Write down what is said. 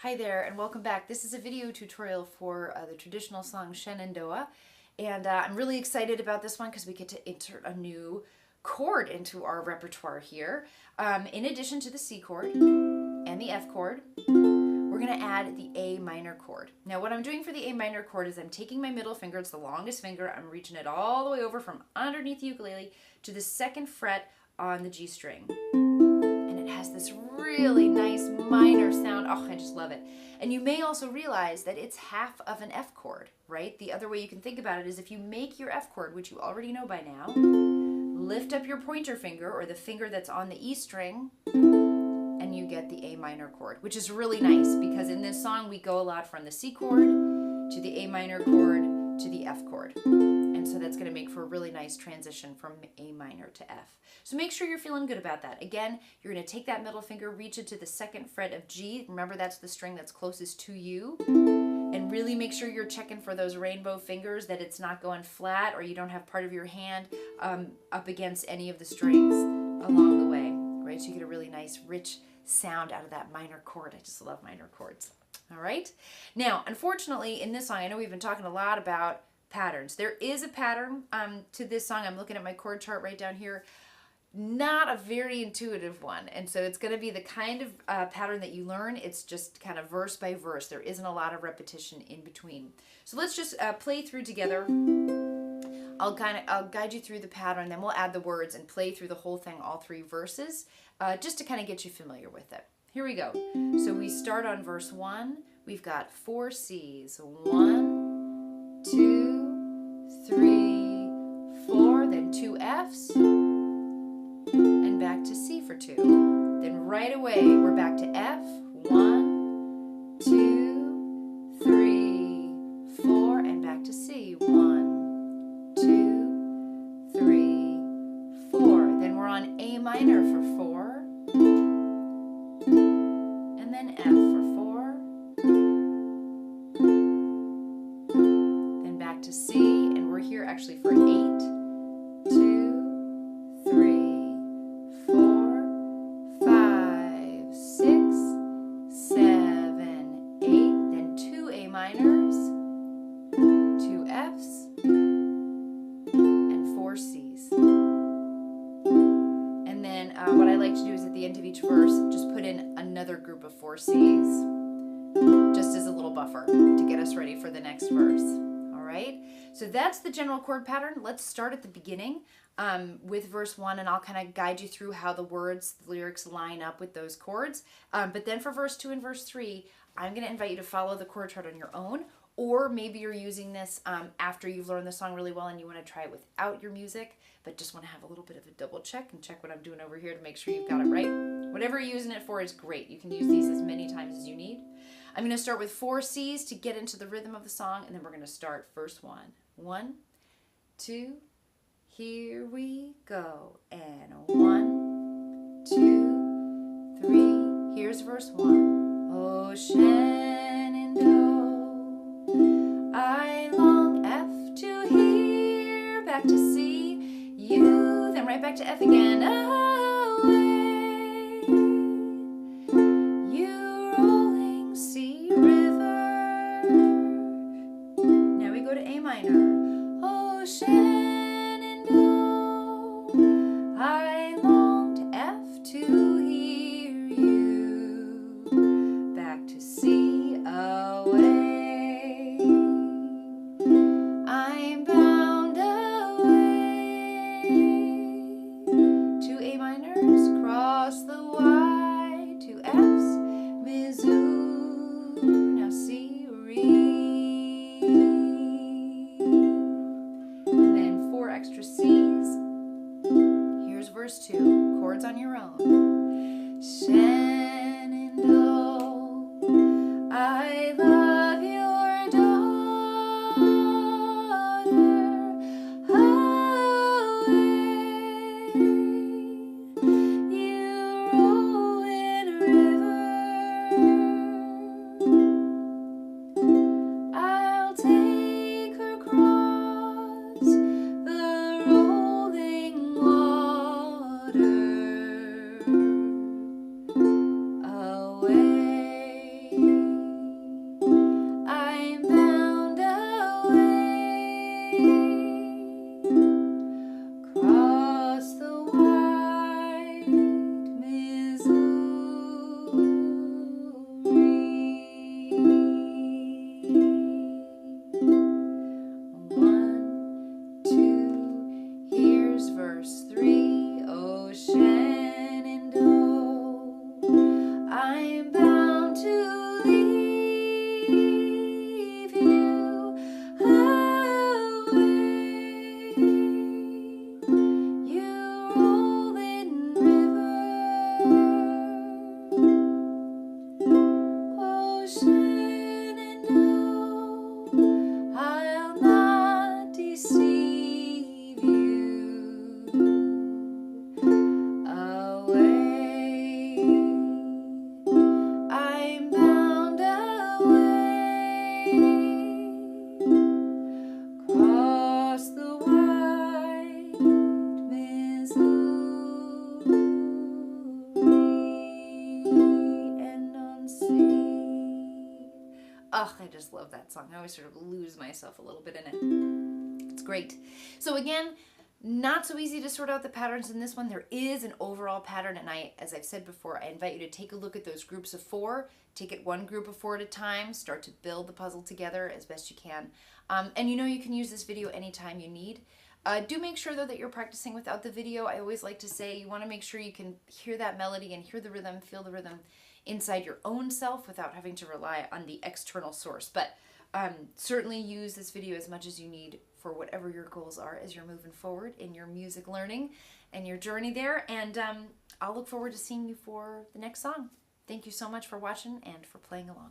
Hi there and welcome back. This is a video tutorial for the traditional song Shenandoah, and I'm really excited about this one because we get to insert a new chord into our repertoire here. In addition to the C chord and the F chord, we're going to add the A minor chord. Now what I'm doing for the A minor chord is I'm taking my middle finger, it's the longest finger, I'm reaching it all the way over from underneath the ukulele to the second fret on the G string. And it has this really nice minor sound. Oh, I just love it. And you may also realize that it's half of an F chord, right? The other way you can think about it is if you make your F chord, which you already know by now, lift up your pointer finger or the finger that's on the E string, and you get the A minor chord, which is really nice because in this song we go a lot from the C chord to the A minor chord to the F chord. And so that's going to make for a really nice transition from A minor to F. So make sure you're feeling good about that. Again, you're going to take that middle finger, reach it to the second fret of G. Remember, that's the string that's closest to you. And really make sure you're checking for those rainbow fingers, that it's not going flat or you don't have part of your hand up against any of the strings along the way, right? So you get a really nice, rich sound out of that minor chord. I just love minor chords. All right. Now, unfortunately, in this song, I know we've been talking a lot about patterns. There is a pattern to this song. I'm looking at my chord chart right down here. Not a very intuitive one, and so it's going to be the kind of pattern that you learn. It's just kind of verse by verse. There isn't a lot of repetition in between. So let's just play through together. I'll guide you through the pattern, then we'll add the words and play through the whole thing, all three verses, just to kind of get you familiar with it. Here we go. So we start on verse 1. We've got 4 C's. 1, 2, 3, 4, then 2 F's, and back to C for 2. Then right away we're back to F. 1, 2, 3, 4, and back to C. 1, 2, 3, 4. Then we're on A minor for 4, and then F for 4, then back to C, and we're here actually for 8, 2, 3, 4, 5, 6, 7, 8, then 2 A minors, 2 F's, and 4 C's. And then what I like to do is at the end of each verse, just put in another group of 4 C's, just as a little buffer to get us ready for the next verse. All right, so that's the general chord pattern. Let's start at the beginning with verse 1, and I'll kind of guide you through how the words, the lyrics line up with those chords. But then for verse 2 and verse 3, I'm going to invite you to follow the chord chart on your own, or maybe you're using this after you've learned the song really well and you want to try it without your music, but just want to have a little bit of a double check and check what I'm doing over here to make sure you've got it right. Whatever you're using it for is great. You can use these as many times as you need. I'm going to start with 4 C's to get into the rhythm of the song, and then we're going to start verse 1. 1, 2, here we go. And 1, 2, 3. Here's verse 1. Oh, Shenandoah, I long F to hear, back to C, you, then right back to F again. Away, you rolling sea river. Now we go to A minor. Oh, Shenandoah, I long to F to hear you, back to C, away, I'm bound away, 2 A minors, cross the Y, 2 F's, Mizzou, now C, re, and then 4 extra C's. Here's verse 2, chords on your own. Shenandoah, I love your daughter, away, you rolling river, I'll take her across the rolling water. Oh, I just love that song. I always sort of lose myself a little bit in it. It's great. So again, not so easy to sort out the patterns in this one. There is an overall pattern, and as I've said before, I invite you to take a look at those groups of 4. Take it one group of 4 at a time. Start to build the puzzle together as best you can. And you can use this video anytime you need. Do make sure, though, that you're practicing without the video. I always like to say you want to make sure you can hear that melody and hear the rhythm, feel the rhythm inside your own self without having to rely on the external source. But certainly use this video as much as you need for whatever your goals are as you're moving forward in your music learning and your journey there. And I'll look forward to seeing you for the next song. Thank you so much for watching and for playing along.